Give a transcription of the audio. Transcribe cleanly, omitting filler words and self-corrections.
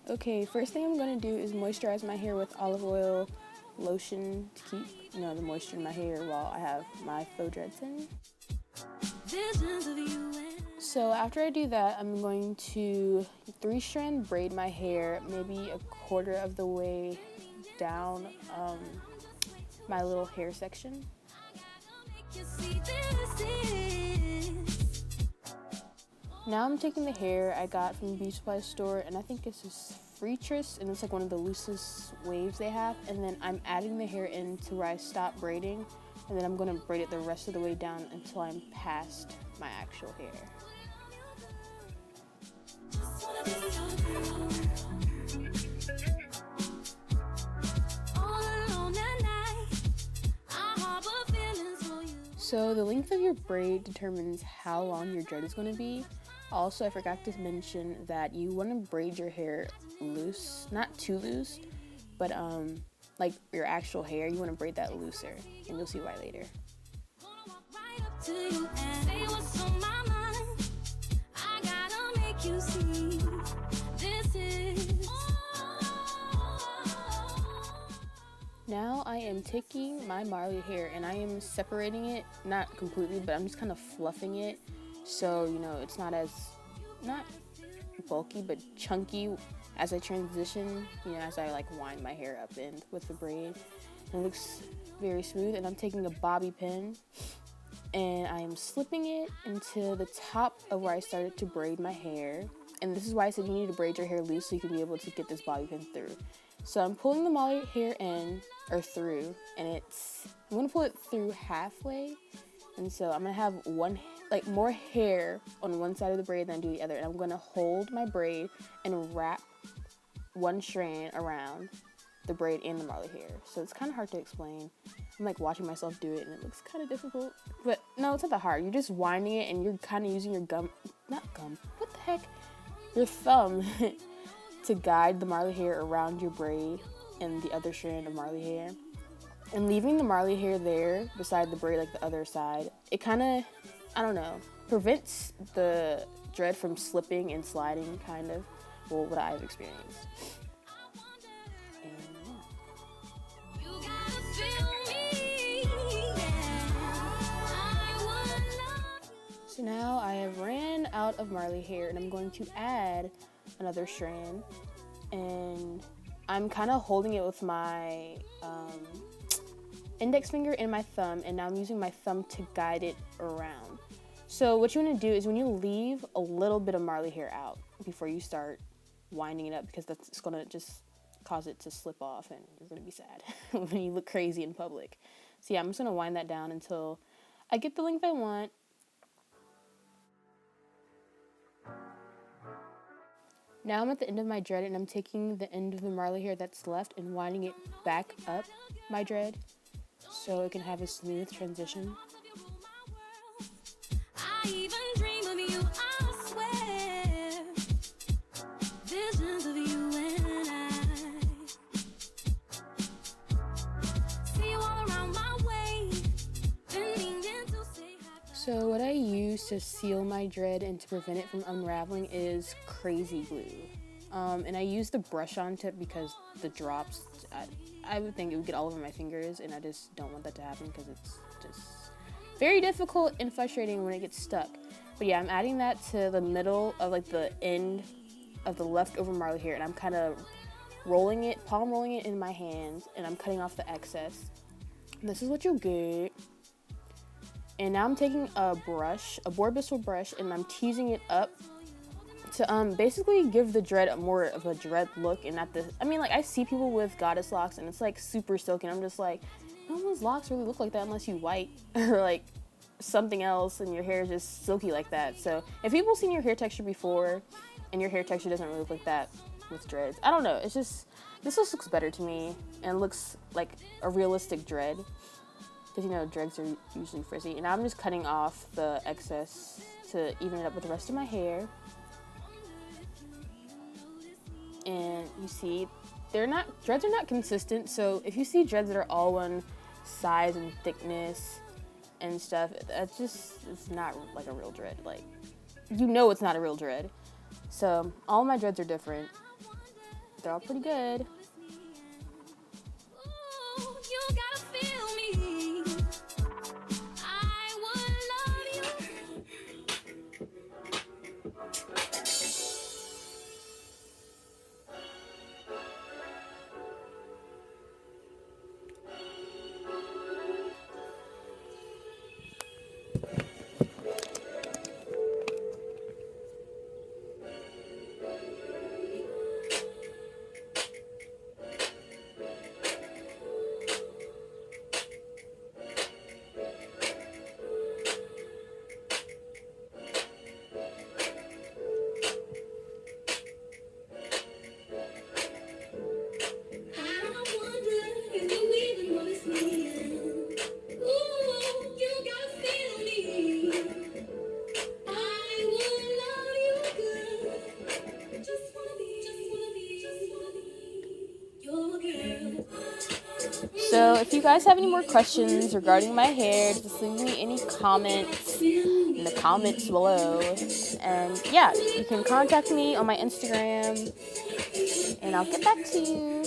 Okay, first thing I'm gonna do is moisturize my hair with olive oil lotion to keep, the moisture in my hair while I have my faux dreads in. So after I do that, I'm going to 3-strand braid my hair, maybe a quarter of the way down my little hair section. Now I'm taking the hair I got from the beauty supply store, and I think it's this free twist, and it's like one of the loosest waves they have, and then I'm adding the hair in to where I stop braiding, and then I'm going to braid it the rest of the way down until I'm past my actual hair. So the length of your braid determines how long your dread is going to be. Also, I forgot to mention that you want to braid your hair loose, not too loose, but like your actual hair, you want to braid that looser, and you'll see why later. Now I am taking my Marley hair and I am separating it, not completely, but I'm just kind of fluffing it so, it's not bulky, but chunky as I transition, as I like wind my hair up in with the braid. It looks very smooth, and I'm taking a bobby pin and I am slipping it into the top of where I started to braid my hair. And this is why I said you need to braid your hair loose so you can be able to get this bobby pin through. So I'm pulling the Marley hair in, or through, and I'm going to pull it through halfway. And so I'm going to have more hair on one side of the braid than I do the other. And I'm going to hold my braid and wrap one strand around the braid and the Marley hair. So it's kind of hard to explain. I'm like watching myself do it and it looks kind of difficult. But no, it's not that hard. You're just winding it and you're kind of using your your thumb to guide the Marley hair around your braid and the other strand of Marley hair. And leaving the Marley hair there beside the braid, like the other side, it kind of, prevents the dread from slipping and sliding, kind of. Well, what I've experienced. So now I have ran out of Marley hair and I'm going to add another strand, and I'm kind of holding it with my index finger and my thumb, and now I'm using my thumb to guide it around. So what you want to do is when you leave a little bit of Marley hair out before you start winding it up, because that's going to just cause it to slip off and you're going to be sad when you look crazy in public. So yeah, I'm just going to wind that down until I get the length I want. Now I'm at the end of my dread, and I'm taking the end of the Marley hair that's left and winding it back up my dread so it can have a smooth transition. So what I use to seal my dread and to prevent it from unraveling is crazy glue. And I use the brush on tip because the drops, I would think it would get all over my fingers, and I just don't want that to happen because it's just very difficult and frustrating when it gets stuck. But yeah, I'm adding that to the middle of like the end of the leftover Marley hair, and I'm kind of palm rolling it in my hands, and I'm cutting off the excess. And this is what you'll get. And now I'm taking a boar bristle brush, and I'm teasing it up to basically give the dread more of a dread look, and not this. I see people with goddess locks, and it's like super silky, and I'm just like, no one's locks really look like that unless you white or like something else, and your hair is just silky like that. So if people have seen your hair texture before, and your hair texture doesn't really look like that with dreads, I don't know. It's just this just looks better to me, and looks like a realistic dread. Because, dreads are usually frizzy. And I'm just cutting off the excess to even it up with the rest of my hair. And you see, dreads are not consistent. So if you see dreads that are all one size and thickness and stuff, it's not like a real dread. Like, it's not a real dread. So all my dreads are different. They're all pretty good. So if you guys have any more questions regarding my hair, just leave me any comments in the comments below. And yeah, you can contact me on my Instagram and I'll get back to you.